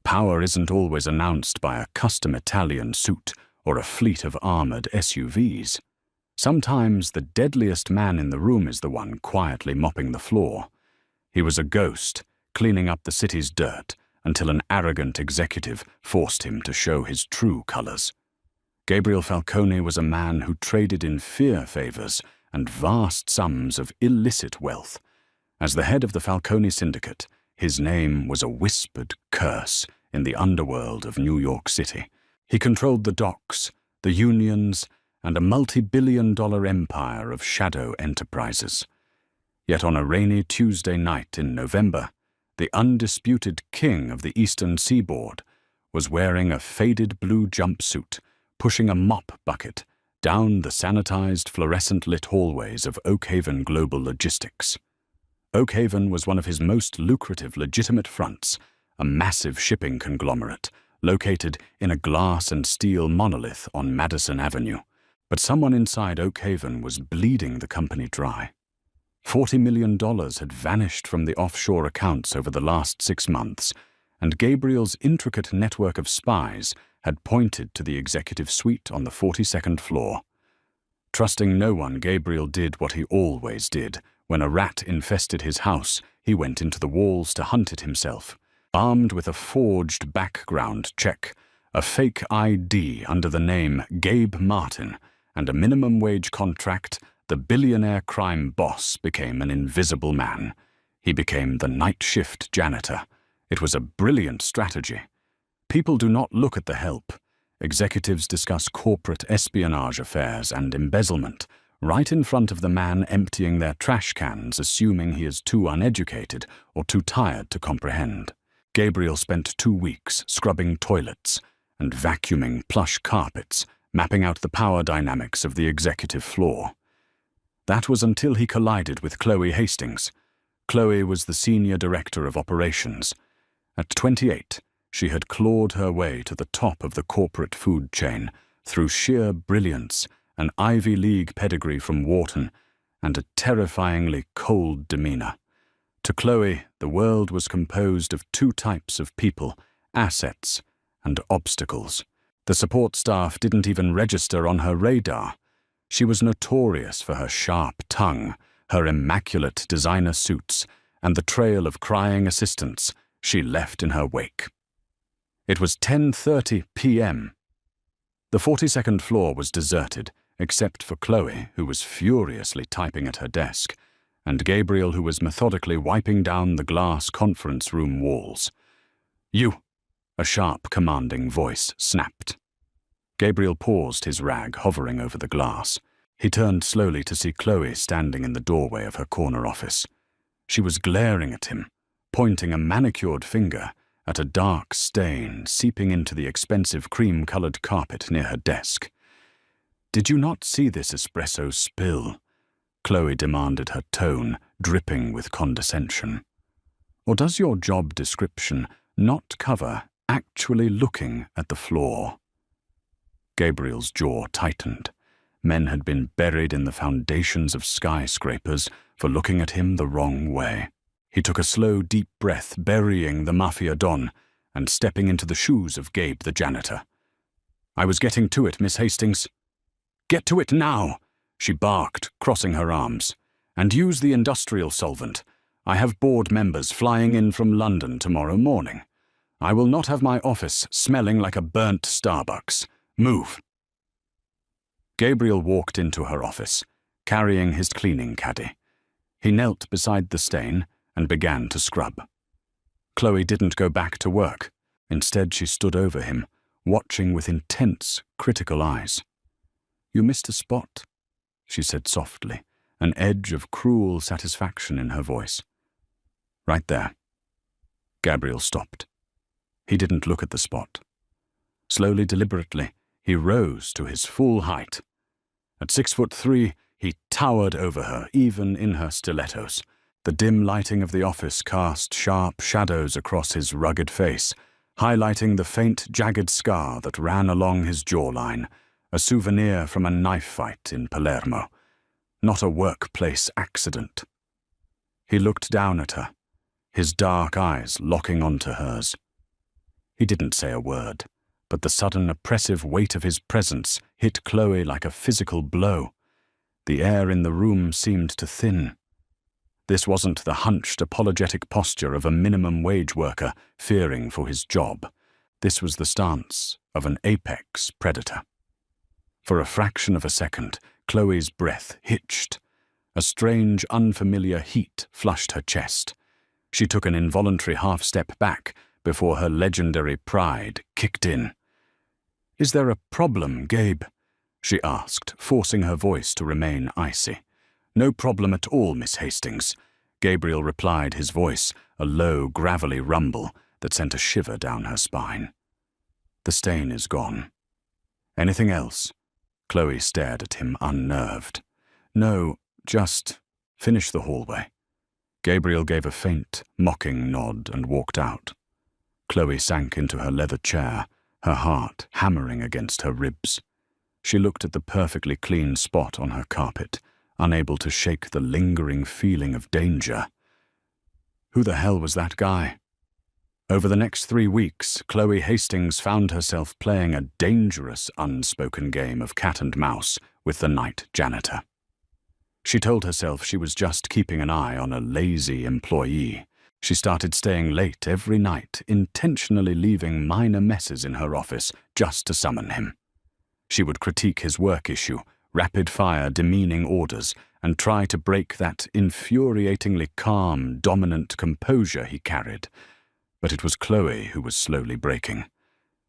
power isn't always announced by a custom Italian suit or a fleet of armored SUVs. Sometimes the deadliest man in the room is the one quietly mopping the floor. He was a ghost, cleaning up the city's dirt until an arrogant executive forced him to show his true colors. Gabriel Falcone was a man who traded in fear favors and vast sums of illicit wealth. As the head of the Falcone syndicate, his name was a whispered curse in the underworld of New York City. He controlled the docks, the unions, and a multi-billion-dollar empire of shadow enterprises. Yet on a rainy Tuesday night in November, the undisputed king of the Eastern Seaboard was wearing a faded blue jumpsuit, pushing a mop bucket down the sanitized fluorescent-lit hallways of Oakhaven Global Logistics. Oakhaven was one of his most lucrative legitimate fronts, a massive shipping conglomerate located in a glass and steel monolith on Madison Avenue. But someone inside Oakhaven was bleeding the company dry. $40 million had vanished from the offshore accounts over the last 6 months, and Gabriel's intricate network of spies had pointed to the executive suite on the 42nd floor. Trusting no one, Gabriel did what he always did. When a rat infested his house, he went into the walls to hunt it himself. Armed with a forged background check, a fake ID under the name Gabe Martin, and a minimum wage contract, the billionaire crime boss became an invisible man. He became the night shift janitor. It was a brilliant strategy. People do not look at the help. Executives discuss corporate espionage affairs and embezzlement, right in front of the man emptying their trash cans, assuming he is too uneducated or too tired to comprehend. Gabriel spent 2 weeks scrubbing toilets and vacuuming plush carpets, mapping out the power dynamics of the executive floor. That was until he collided with Chloe Hastings. Chloe was the senior director of operations. At 28, she had clawed her way to the top of the corporate food chain through sheer brilliance, an Ivy League pedigree from Wharton, and a terrifyingly cold demeanor. To Chloe, the world was composed of 2 types of people, assets and obstacles. The support staff didn't even register on her radar. She was notorious for her sharp tongue, her immaculate designer suits, and the trail of crying assistants she left in her wake. It was 10:30 p.m. The 42nd floor was deserted, except for Chloe, who was furiously typing at her desk, and Gabriel, who was methodically wiping down the glass conference room walls. "You!" a sharp, commanding voice snapped. Gabriel paused, his rag hovering over the glass. He turned slowly to see Chloe standing in the doorway of her corner office. She was glaring at him, pointing a manicured finger at a dark stain seeping into the expensive cream-colored carpet near her desk. "Did you not see this espresso spill?" Chloe demanded, her tone dripping with condescension. "Or does your job description not cover actually looking at the floor?" Gabriel's jaw tightened. Men had been buried in the foundations of skyscrapers for looking at him the wrong way. He took a slow, deep breath, burying the Mafia Don and stepping into the shoes of Gabe the janitor. "I was getting to it, Miss Hastings." "Get to it now!" she barked, crossing her arms. "And use the industrial solvent. I have board members flying in from London tomorrow morning. I will not have my office smelling like a burnt Starbucks. Move." Gabriel walked into her office, carrying his cleaning caddy. He knelt beside the stain and began to scrub. Chloe didn't go back to work. Instead, she stood over him, watching with intense, critical eyes. "You missed a spot," she said softly, an edge of cruel satisfaction in her voice. "Right there." Gabriel stopped. He didn't look at the spot. Slowly, deliberately, he rose to his full height. At 6'3", he towered over her, even in her stilettos. The dim lighting of the office cast sharp shadows across his rugged face, highlighting the faint, jagged scar that ran along his jawline, a souvenir from a knife fight in Palermo, not a workplace accident. He looked down at her, his dark eyes locking onto hers. He didn't say a word, but the sudden oppressive weight of his presence hit Chloe like a physical blow. The air in the room seemed to thin. This wasn't the hunched, apologetic posture of a minimum wage worker fearing for his job. This was the stance of an apex predator. For a fraction of a second, Chloe's breath hitched. A strange, unfamiliar heat flushed her chest. She took an involuntary half-step back before her legendary pride kicked in. "Is there a problem, Gabe?" she asked, forcing her voice to remain icy. "No problem at all, Miss Hastings," Gabriel replied, his voice a low, gravelly rumble that sent a shiver down her spine. "The stain is gone." "Anything else?" Chloe stared at him, unnerved. "No, just finish the hallway." Gabriel gave a faint, mocking nod and walked out. Chloe sank into her leather chair, her heart hammering against her ribs. She looked at the perfectly clean spot on her carpet, unable to shake the lingering feeling of danger. Who the hell was that guy? Over the next 3 weeks, Chloe Hastings found herself playing a dangerous, unspoken game of cat and mouse with the night janitor. She told herself she was just keeping an eye on a lazy employee. She started staying late every night, intentionally leaving minor messes in her office just to summon him. She would critique his work issue, rapid-fire demeaning orders, and try to break that infuriatingly calm, dominant composure he carried. But it was Chloe who was slowly breaking.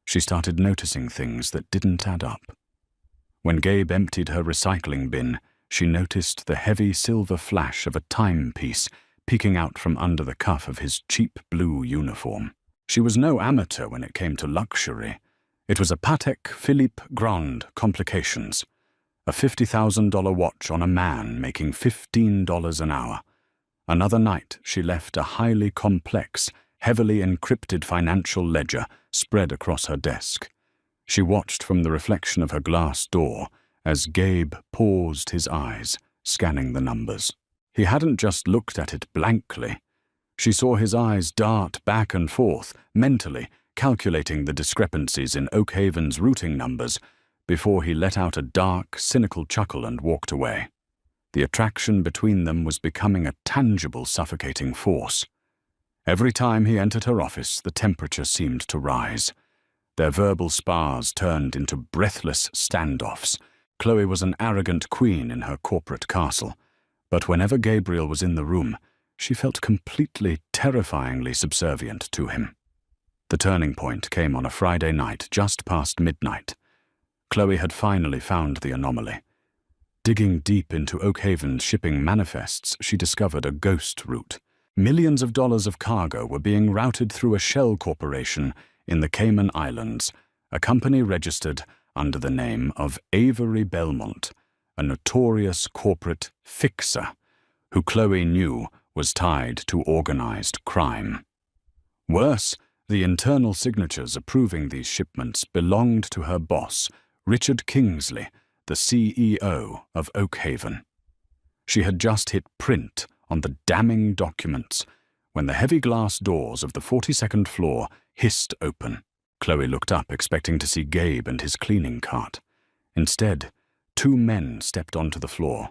She started noticing things that didn't add up. When Gabe emptied her recycling bin, she noticed the heavy silver flash of a timepiece peeking out from under the cuff of his cheap blue uniform. She was no amateur when it came to luxury. It was a Patek Philippe Grand Complications, a $50,000 watch on a man making $15 an hour. Another night, she left a highly complex, heavily encrypted financial ledger spread across her desk. She watched from the reflection of her glass door as Gabe paused his eyes, scanning the numbers. He hadn't just looked at it blankly. She saw his eyes dart back and forth, mentally calculating the discrepancies in Oakhaven's routing numbers before he let out a dark, cynical chuckle and walked away. The attraction between them was becoming a tangible, suffocating force. Every time he entered her office, the temperature seemed to rise. Their verbal spars turned into breathless standoffs. Chloe was an arrogant queen in her corporate castle, but whenever Gabriel was in the room, she felt completely, terrifyingly subservient to him. The turning point came on a Friday night just past midnight. Chloe had finally found the anomaly. Digging deep into Oakhaven's shipping manifests, she discovered a ghost route. Millions of dollars of cargo were being routed through a shell corporation in the Cayman Islands, a company registered under the name of Avery Belmont, a notorious corporate fixer who Chloe knew was tied to organized crime. Worse, the internal signatures approving these shipments belonged to her boss, Richard Kingsley, the CEO of Oakhaven. She had just hit print on the damning documents when the heavy glass doors of the 42nd floor hissed open. Chloe looked up, expecting to see Gabe and his cleaning cart. Instead, 2 men stepped onto the floor.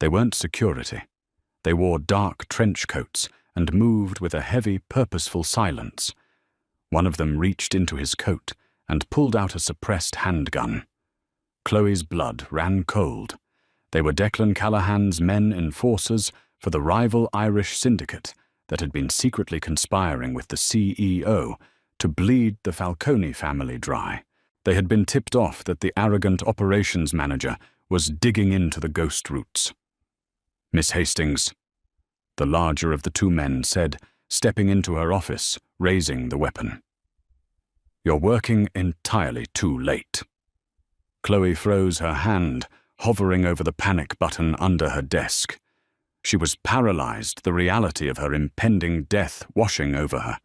They weren't security. They wore dark trench coats and moved with a heavy, purposeful silence. One of them reached into his coat and pulled out a suppressed handgun. Chloe's blood ran cold. They were Declan Callahan's men enforcers for the rival Irish syndicate that had been secretly conspiring with the CEO to bleed the Falcone family dry. They had been tipped off that the arrogant operations manager was digging into the ghost routes. "Miss Hastings," the larger of the 2 men said, stepping into her office, raising the weapon. "You're working entirely too late." Chloe froze her hand, hovering over the panic button under her desk. She was paralyzed, the reality of her impending death washing over her.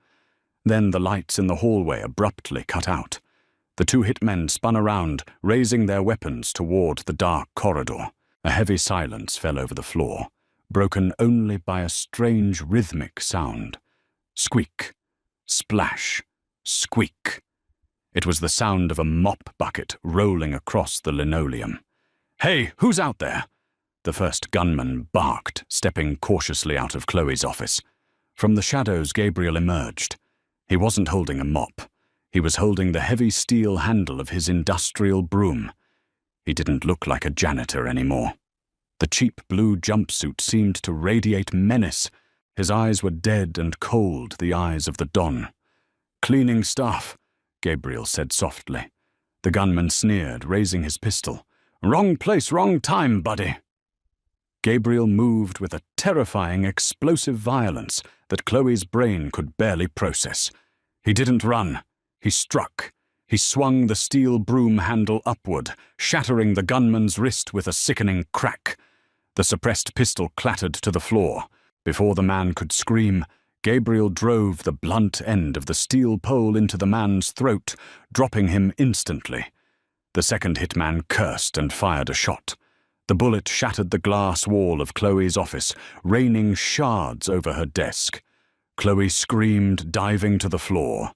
Then the lights in the hallway abruptly cut out. The 2 hitmen spun around, raising their weapons toward the dark corridor. A heavy silence fell over the floor, broken only by a strange rhythmic sound. Squeak, splash, Squeak. It was the sound of a mop bucket rolling across the linoleum. "Hey, who's out there?" The first gunman barked, stepping cautiously out of Chloe's office. From the shadows, Gabriel emerged. He wasn't holding a mop. He was holding the heavy steel handle of his industrial broom. He didn't look like a janitor anymore. The cheap blue jumpsuit seemed to radiate menace. His eyes were dead and cold, the eyes of the Don. "Cleaning stuff," Gabriel said softly. The gunman sneered, raising his pistol. "Wrong place, wrong time, buddy." Gabriel moved with a terrifying, explosive violence that Chloe's brain could barely process. He didn't run. He struck. He swung the steel broom handle upward, shattering the gunman's wrist with a sickening crack. The suppressed pistol clattered to the floor. Before the man could scream, Gabriel drove the blunt end of the steel pole into the man's throat, dropping him instantly. The second hitman cursed and fired a shot. The bullet shattered the glass wall of Chloe's office, raining shards over her desk. Chloe screamed, diving to the floor.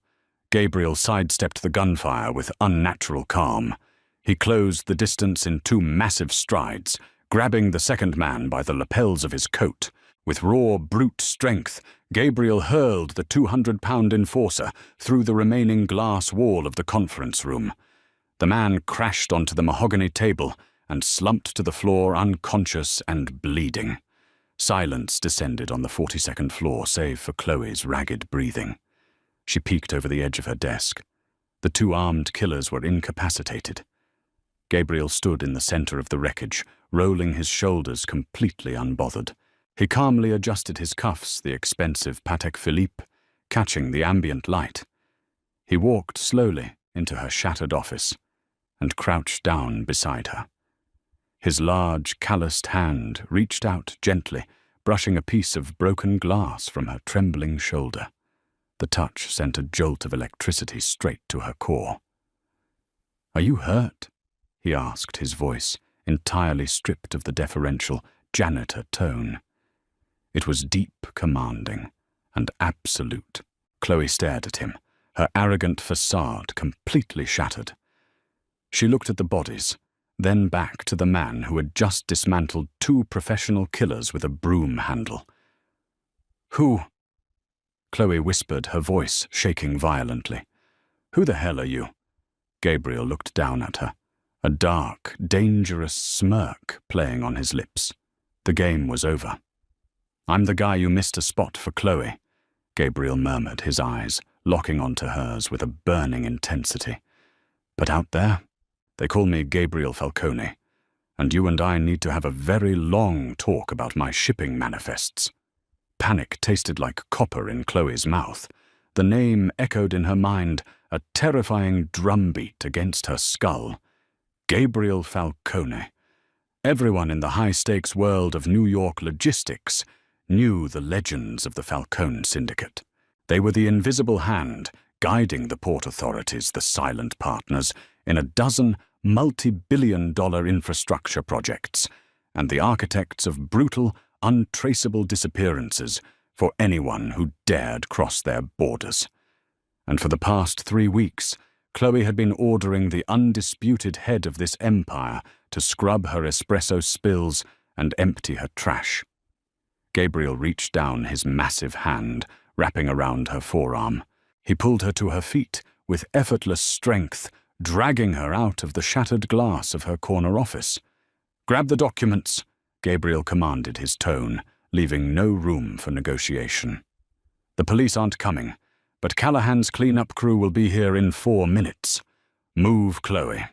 Gabriel sidestepped the gunfire with unnatural calm. He closed the distance in 2 massive strides, grabbing the second man by the lapels of his coat. With raw, brute strength, Gabriel hurled the 200-pound enforcer through the remaining glass wall of the conference room. The man crashed onto the mahogany table and slumped to the floor unconscious and bleeding. Silence descended on the 42nd floor, save for Chloe's ragged breathing. She peeked over the edge of her desk. The 2 armed killers were incapacitated. Gabriel stood in the center of the wreckage, rolling his shoulders completely unbothered. He calmly adjusted his cuffs, the expensive Patek Philippe, catching the ambient light. He walked slowly into her shattered office and crouched down beside her. His large, calloused hand reached out gently, brushing a piece of broken glass from her trembling shoulder. The touch sent a jolt of electricity straight to her core. "Are you hurt?" he asked, his voice entirely stripped of the deferential janitor tone. It was deep, commanding, and absolute. Chloe stared at him, her arrogant facade completely shattered. She looked at the bodies, then back to the man who had just dismantled 2 professional killers with a broom handle. "Who?" Chloe whispered, her voice shaking violently. "Who the hell are you?" Gabriel looked down at her, a dark, dangerous smirk playing on his lips. The game was over. "I'm the guy you missed a spot for Chloe," Gabriel murmured, his eyes locking onto hers with a burning intensity. "But out there, they call me Gabriel Falcone, and you and I need to have a very long talk about my shipping manifests." Panic tasted like copper in Chloe's mouth. The name echoed in her mind, a terrifying drumbeat against her skull. Gabriel Falcone. Everyone in the high-stakes world of New York logistics knew the legends of the Falcone Syndicate. They were the invisible hand guiding the port authorities, the silent partners, in a dozen multi-billion-dollar infrastructure projects, and the architects of brutal, untraceable disappearances for anyone who dared cross their borders. And for the past 3 weeks, Chloe had been ordering the undisputed head of this empire to scrub her espresso spills and empty her trash. Gabriel reached down his massive hand, wrapping around her forearm. He pulled her to her feet with effortless strength, dragging her out of the shattered glass of her corner office. "Grab the documents," Gabriel commanded, his tone leaving no room for negotiation. "The police aren't coming, but Callahan's cleanup crew will be here in 4 minutes. Move, Chloe."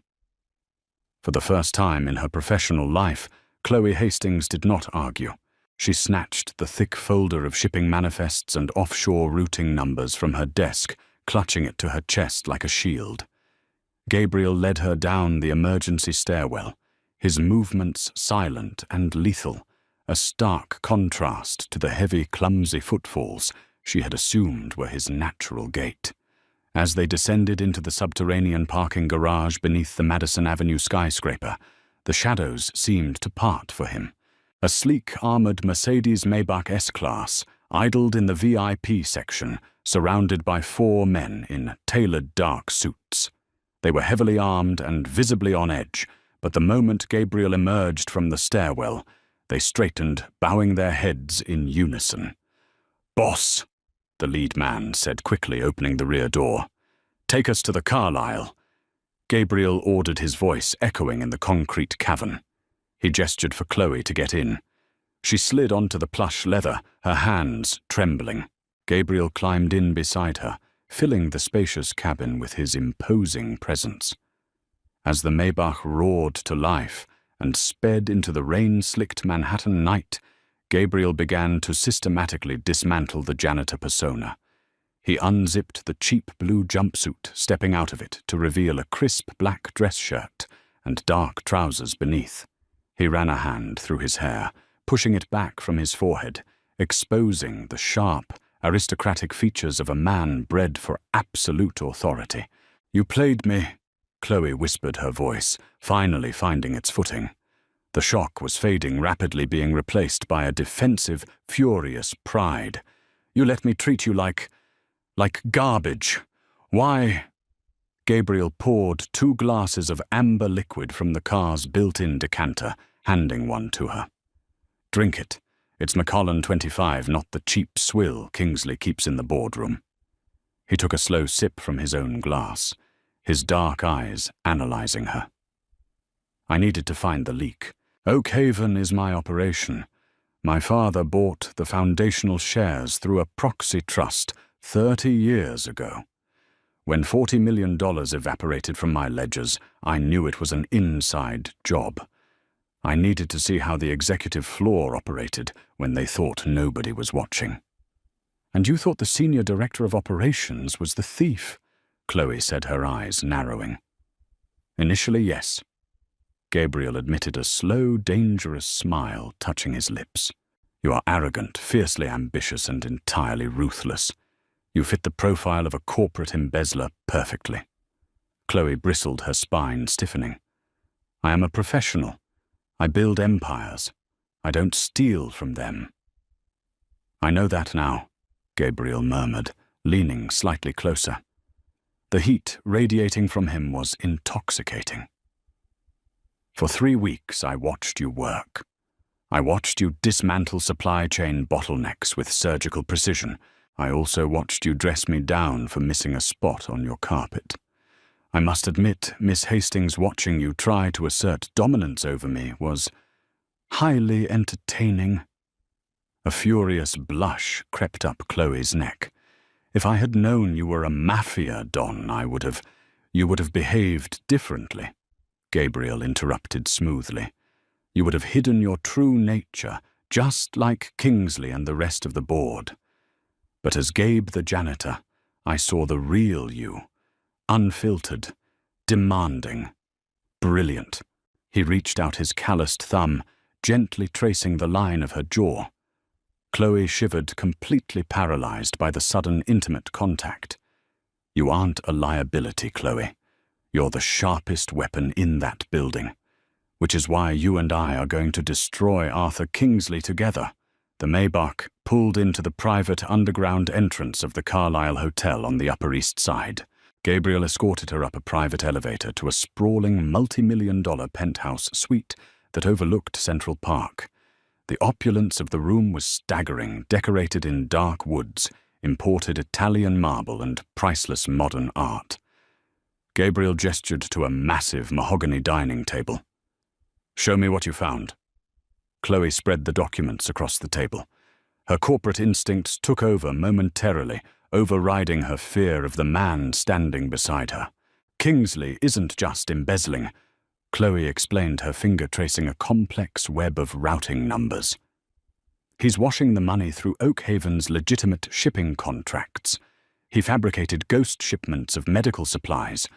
For the first time in her professional life, Chloe Hastings did not argue. She snatched the thick folder of shipping manifests and offshore routing numbers from her desk, clutching it to her chest like a shield. Gabriel led her down the emergency stairwell, his movements silent and lethal, a stark contrast to the heavy, clumsy footfalls she had assumed were his natural gait. As they descended into the subterranean parking garage beneath the Madison Avenue skyscraper, the shadows seemed to part for him. A sleek, armored Mercedes-Maybach S-Class, idled in the VIP section, surrounded by 4 men in tailored dark suits. They were heavily armed and visibly on edge, but the moment Gabriel emerged from the stairwell, they straightened, bowing their heads in unison. "Boss," the lead man said quickly, opening the rear door. "Take us to the Carlisle." Gabriel ordered, his voice echoing in the concrete cavern. He gestured for Chloe to get in. She slid onto the plush leather, her hands trembling. Gabriel climbed in beside her, filling the spacious cabin with his imposing presence. As the Maybach roared to life and sped into the rain-slicked Manhattan night, Gabriel began to systematically dismantle the janitor persona. He unzipped the cheap blue jumpsuit, stepping out of it to reveal a crisp black dress shirt and dark trousers beneath. He ran a hand through his hair, pushing it back from his forehead, exposing the sharp, aristocratic features of a man bred for absolute authority. "You played me," Chloe whispered, her voice finally finding its footing. The shock was fading rapidly, being replaced by a defensive, furious pride. "You let me treat you like garbage. Why?" Gabriel poured 2 glasses of amber liquid from the car's built-in decanter, handing one to her. "Drink it. It's Macallan 25, not the cheap swill Kingsley keeps in the boardroom." He took a slow sip from his own glass, his dark eyes analyzing her. "I needed to find the leak. Oak Haven is my operation. My father bought the foundational shares through a proxy trust 30 years ago. When $40 million evaporated from my ledgers, I knew it was an inside job. I needed to see how the executive floor operated when they thought nobody was watching." "And you thought the senior director of operations was the thief?" Chloe said, her eyes narrowing. "Initially, yes." Gabriel admitted, a slow, dangerous smile touching his lips. "You are arrogant, fiercely ambitious, and entirely ruthless. You fit the profile of a corporate embezzler perfectly." Chloe bristled, her spine stiffening. "I am a professional. I build empires. I don't steal from them." "I know that now," Gabriel murmured, leaning slightly closer. The heat radiating from him was intoxicating. "For 3 weeks I watched you work. I watched you dismantle supply chain bottlenecks with surgical precision. I also watched you dress me down for missing a spot on your carpet. I must admit, Miss Hastings, watching you try to assert dominance over me was highly entertaining." A furious blush crept up Chloe's neck. "If I had known you were a mafia don, you would have behaved differently," Gabriel interrupted smoothly. "You would have hidden your true nature, just like Kingsley and the rest of the board. But as Gabe the janitor, I saw the real you. Unfiltered, demanding, brilliant." He reached out his calloused thumb, gently tracing the line of her jaw. Chloe shivered, completely paralyzed by the sudden intimate contact. "You aren't a liability, Chloe. You're the sharpest weapon in that building, which is why you and I are going to destroy Arthur Kingsley together." The Maybach pulled into the private underground entrance of the Carlisle Hotel on the Upper East Side. Gabriel escorted her up a private elevator to a sprawling multi-million-dollar penthouse suite that overlooked Central Park. The opulence of the room was staggering, decorated in dark woods, imported Italian marble, and priceless modern art. Gabriel gestured to a massive mahogany dining table. "Show me what you found." Chloe spread the documents across the table. Her corporate instincts took over momentarily, overriding her fear of the man standing beside her. "Kingsley isn't just embezzling," Chloe explained, her finger tracing a complex web of routing numbers. "He's washing the money through Oak Haven's legitimate shipping contracts. He fabricated ghost shipments of medical supplies.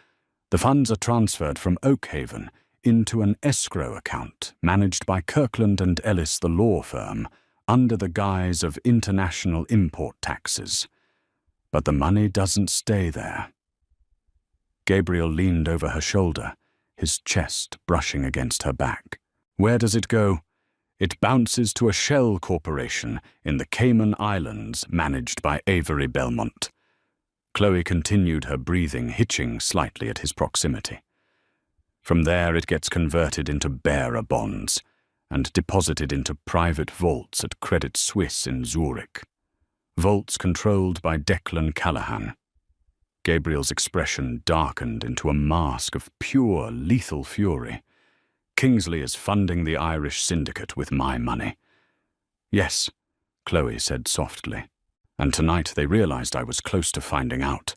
The funds are transferred from Oak Haven into an escrow account managed by Kirkland & Ellis, the law firm, under the guise of international import taxes. But the money doesn't stay there." Gabriel leaned over her shoulder, his chest brushing against her back. "Where does it go?" It bounces to a shell corporation in the Cayman Islands managed by Avery Belmont. Chloe continued her breathing, hitching slightly at his proximity. From there it gets converted into bearer bonds and deposited into private vaults at Credit Suisse in Zurich. Vaults controlled by Declan Callahan. Gabriel's expression darkened into a mask of pure, lethal fury. Kingsley is funding the Irish syndicate with my money. Yes, Chloe said softly. And tonight they realized I was close to finding out.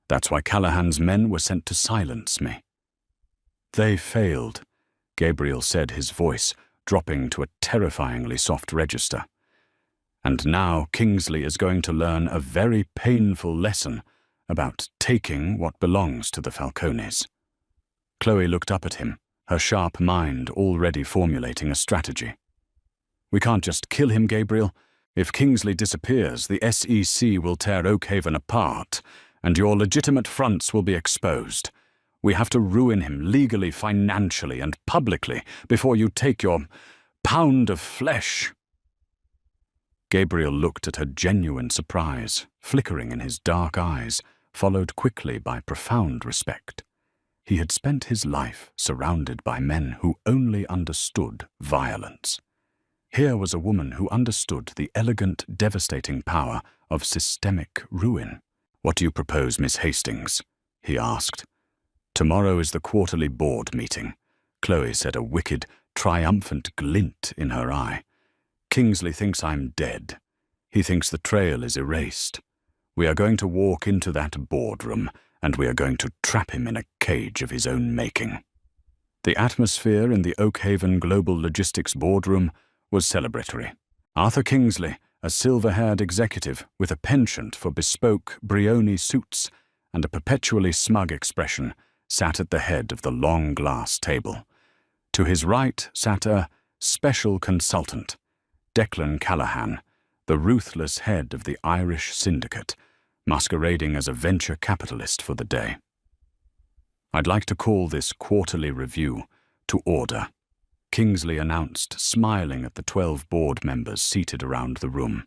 That's why Callahan's men were sent to silence me. They failed, Gabriel said, his voice dropping to a terrifyingly soft register. And now Kingsley is going to learn a very painful lesson about taking what belongs to the Falcones. Chloe looked up at him, her sharp mind already formulating a strategy. We can't just kill him, Gabriel. If Kingsley disappears, the SEC will tear Oakhaven apart, and your legitimate fronts will be exposed. We have to ruin him legally, financially, and publicly before you take your pound of flesh. Gabriel looked at her genuine surprise, flickering in his dark eyes, followed quickly by profound respect. He had spent his life surrounded by men who only understood violence. Here was a woman who understood the elegant, devastating power of systemic ruin. "What do you propose, Miss Hastings?" he asked. "Tomorrow is the quarterly board meeting," Chloe said, a wicked, triumphant glint in her eye. "Kingsley thinks I'm dead. He thinks the trail is erased. We are going to walk into that boardroom, and we are going to trap him in a cage of his own making." The atmosphere in the Oakhaven Global Logistics boardroom was celebratory. Arthur Kingsley, a silver-haired executive with a penchant for bespoke Brioni suits and a perpetually smug expression, sat at the head of the long glass table. To his right sat a special consultant, Declan Callahan, the ruthless head of the Irish syndicate, masquerading as a venture capitalist for the day. "I'd like to call this quarterly review to order," Kingsley announced, smiling at the 12 board members seated around the room.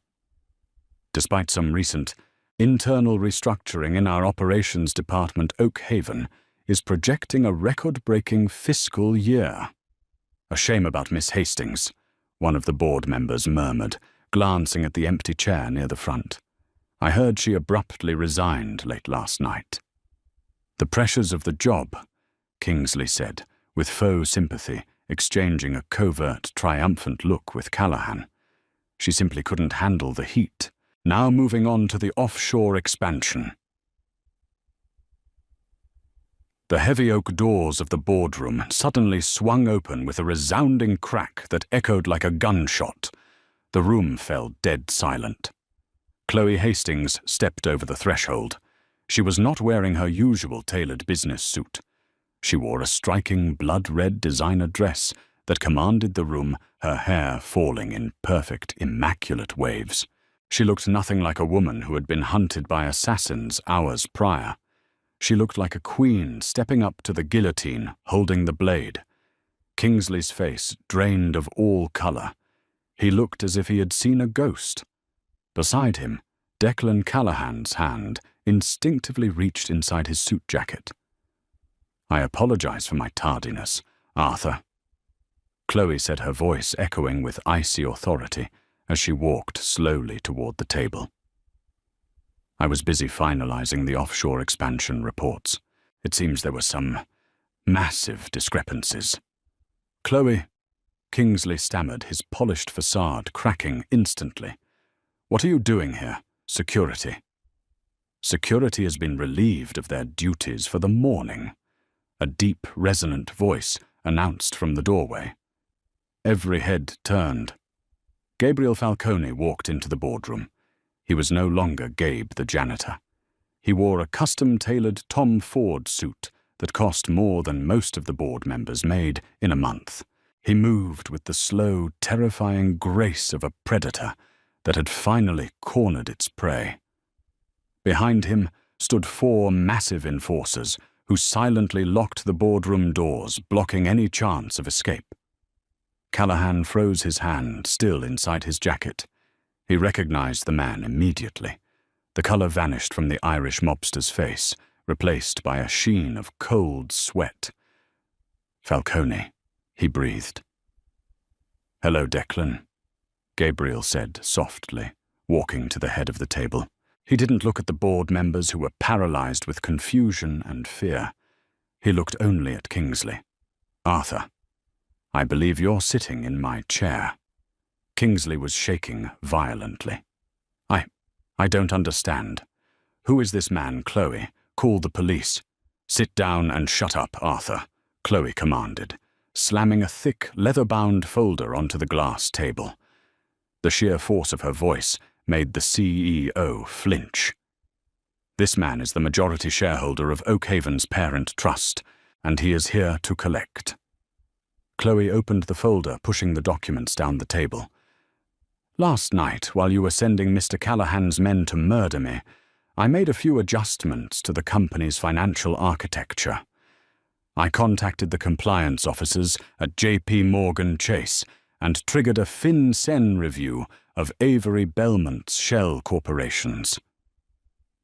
Despite some recent internal restructuring in our operations department, Oakhaven is projecting a record-breaking fiscal year. "A shame about Miss Hastings," one of the board members murmured, glancing at the empty chair near the front. "I heard she abruptly resigned late last night." "The pressures of the job," Kingsley said, with faux sympathy, exchanging a covert, triumphant look with Callahan. "She simply couldn't handle the heat. Now moving on to the offshore expansion." The heavy oak doors of the boardroom suddenly swung open with a resounding crack that echoed like a gunshot. The room fell dead silent. Chloe Hastings stepped over the threshold. She was not wearing her usual tailored business suit. She wore a striking blood-red designer dress that commanded the room, her hair falling in perfect, immaculate waves. She looked nothing like a woman who had been hunted by assassins hours prior. She looked like a queen stepping up to the guillotine, holding the blade. Kingsley's face drained of all color. He looked as if he had seen a ghost. Beside him, Declan Callahan's hand instinctively reached inside his suit jacket. "I apologize for my tardiness, Arthur," Chloe said, her voice echoing with icy authority as she walked slowly toward the table. "I was busy finalizing the offshore expansion reports. It seems there were some massive discrepancies." "Chloe," Kingsley stammered, his polished facade cracking instantly. "What are you doing here, security?" "Security has been relieved of their duties for the morning," a deep, resonant voice announced from the doorway. Every head turned. Gabriel Falcone walked into the boardroom. He was no longer Gabe the janitor. He wore a custom-tailored Tom Ford suit that cost more than most of the board members made in a month. He moved with the slow, terrifying grace of a predator that had finally cornered its prey. Behind him stood 4 massive enforcers who silently locked the boardroom doors, blocking any chance of escape. Callahan froze his hand, still inside his jacket. He recognized the man immediately. The color vanished from the Irish mobster's face, replaced by a sheen of cold sweat. "Falcone," he breathed. "Hello, Declan," Gabriel said softly, walking to the head of the table. He didn't look at the board members who were paralyzed with confusion and fear. He looked only at Kingsley. "Arthur, I believe you're sitting in my chair." Kingsley was shaking violently. I don't understand. Who is this man, Chloe? Call the police." "Sit down and shut up, Arthur," Chloe commanded, slamming a thick, leather-bound folder onto the glass table. The sheer force of her voice made the CEO flinch. "This man is the majority shareholder of Oakhaven's parent trust, and he is here to collect." Chloe opened the folder, pushing the documents down the table. "Last night, while you were sending Mr. Callahan's men to murder me, I made a few adjustments to the company's financial architecture. I contacted the compliance officers at J.P. Morgan Chase and triggered a FinCEN review of Avery Belmont's shell corporations."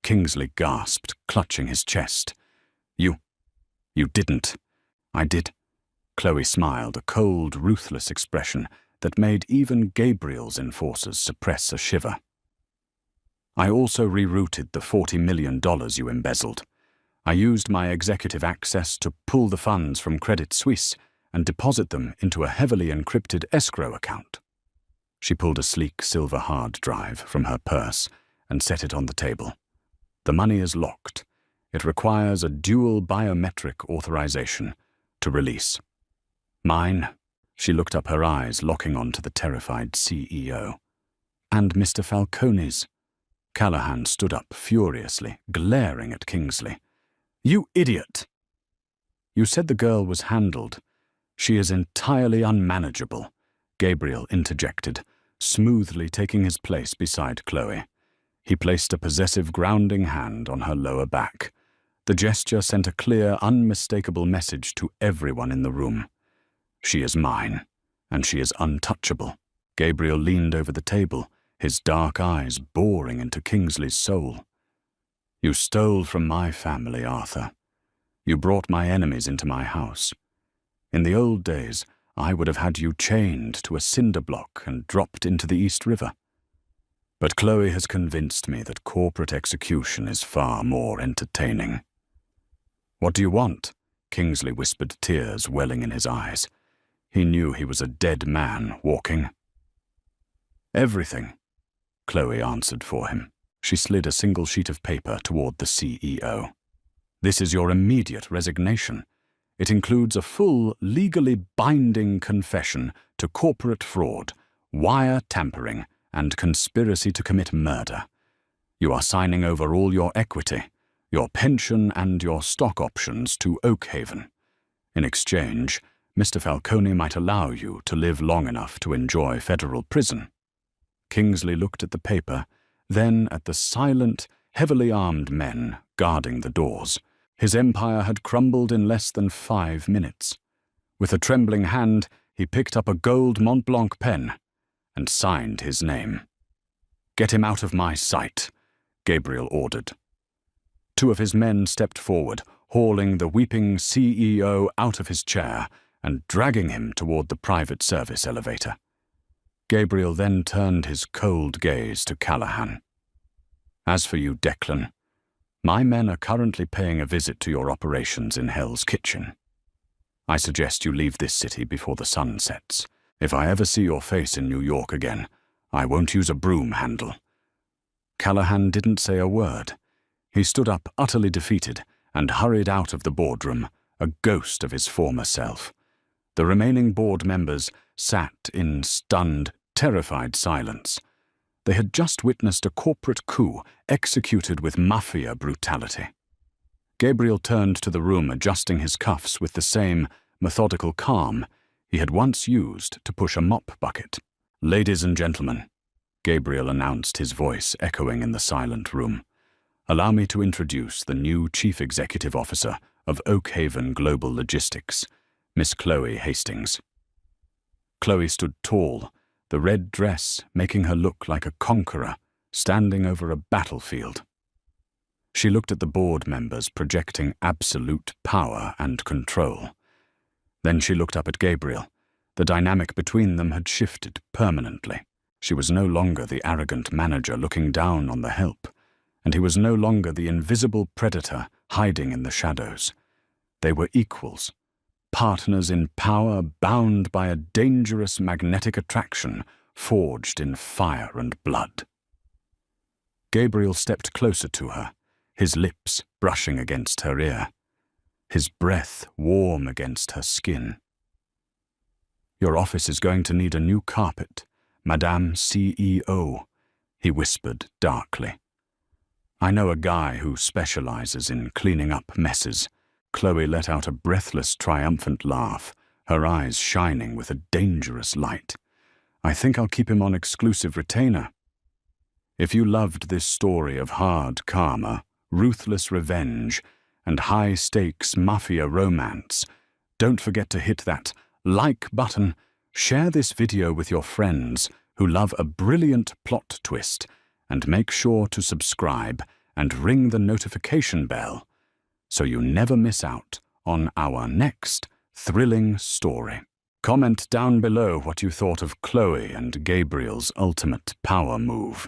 Kingsley gasped, clutching his chest. You didn't." "I did." Chloe smiled, a cold, ruthless expression that made even Gabriel's enforcers suppress a shiver. "I also rerouted the $40 million you embezzled. I used my executive access to pull the funds from Credit Suisse and deposit them into a heavily encrypted escrow account." She pulled a sleek silver hard drive from her purse and set it on the table. "The money is locked. It requires a dual biometric authorization to release. Mine," she looked up, her eyes locking onto the terrified CEO. "And Mr. Falcone's." Callahan stood up furiously, glaring at Kingsley. "You idiot!" "You said the girl was handled. She is entirely unmanageable," Gabriel interjected, smoothly taking his place beside Chloe. He placed a possessive grounding hand on her lower back. The gesture sent a clear, unmistakable message to everyone in the room. "She is mine, and she is untouchable." Gabriel leaned over the table, his dark eyes boring into Kingsley's soul. "You stole from my family, Arthur. You brought my enemies into my house. In the old days, I would have had you chained to a cinder block and dropped into the East River. But Chloe has convinced me that corporate execution is far more entertaining." "What do you want?" Kingsley whispered, tears welling in his eyes. He knew he was a dead man walking. "Everything," Chloe answered for him. She slid a single sheet of paper toward the CEO. "This is your immediate resignation. It includes a full, legally binding confession to corporate fraud, wire tampering, and conspiracy to commit murder. You are signing over all your equity, your pension and your stock options to Oakhaven. In exchange, Mr. Falcone might allow you to live long enough to enjoy federal prison." Kingsley looked at the paper, then at the silent, heavily armed men guarding the doors. His empire had crumbled in less than 5 minutes. With a trembling hand, he picked up a gold Montblanc pen and signed his name. "Get him out of my sight," Gabriel ordered. 2 of his men stepped forward, hauling the weeping CEO out of his chair and dragging him toward the private service elevator. Gabriel then turned his cold gaze to Callahan. "As for you, Declan, my men are currently paying a visit to your operations in Hell's Kitchen. I suggest you leave this city before the sun sets. If I ever see your face in New York again, I won't use a broom handle." Callahan didn't say a word. He stood up utterly defeated and hurried out of the boardroom, a ghost of his former self. The remaining board members sat in stunned, terrified silence. They had just witnessed a corporate coup executed with mafia brutality. Gabriel turned to the room, adjusting his cuffs with the same methodical calm he had once used to push a mop bucket. "Ladies and gentlemen," Gabriel announced, his voice echoing in the silent room, "allow me to introduce the new Chief Executive Officer of Oakhaven Global Logistics, Miss Chloe Hastings." Chloe stood tall, the red dress making her look like a conqueror standing over a battlefield. She looked at the board members projecting absolute power and control. Then she looked up at Gabriel. The dynamic between them had shifted permanently. She was no longer the arrogant manager looking down on the help, and he was no longer the invisible predator hiding in the shadows. They were equals, partners in power bound by a dangerous magnetic attraction forged in fire and blood. Gabriel stepped closer to her, his lips brushing against her ear, his breath warm against her skin. "Your office is going to need a new carpet, Madame CEO," he whispered darkly. "I know a guy who specializes in cleaning up messes." Chloe let out a breathless, triumphant laugh, her eyes shining with a dangerous light. "I think I'll keep him on exclusive retainer." If you loved this story of hard karma, ruthless revenge, and high-stakes mafia romance, don't forget to hit that like button, share this video with your friends who love a brilliant plot twist, and make sure to subscribe and ring the notification bell so you never miss out on our next thrilling story. Comment down below what you thought of Chloe and Gabriel's ultimate power move.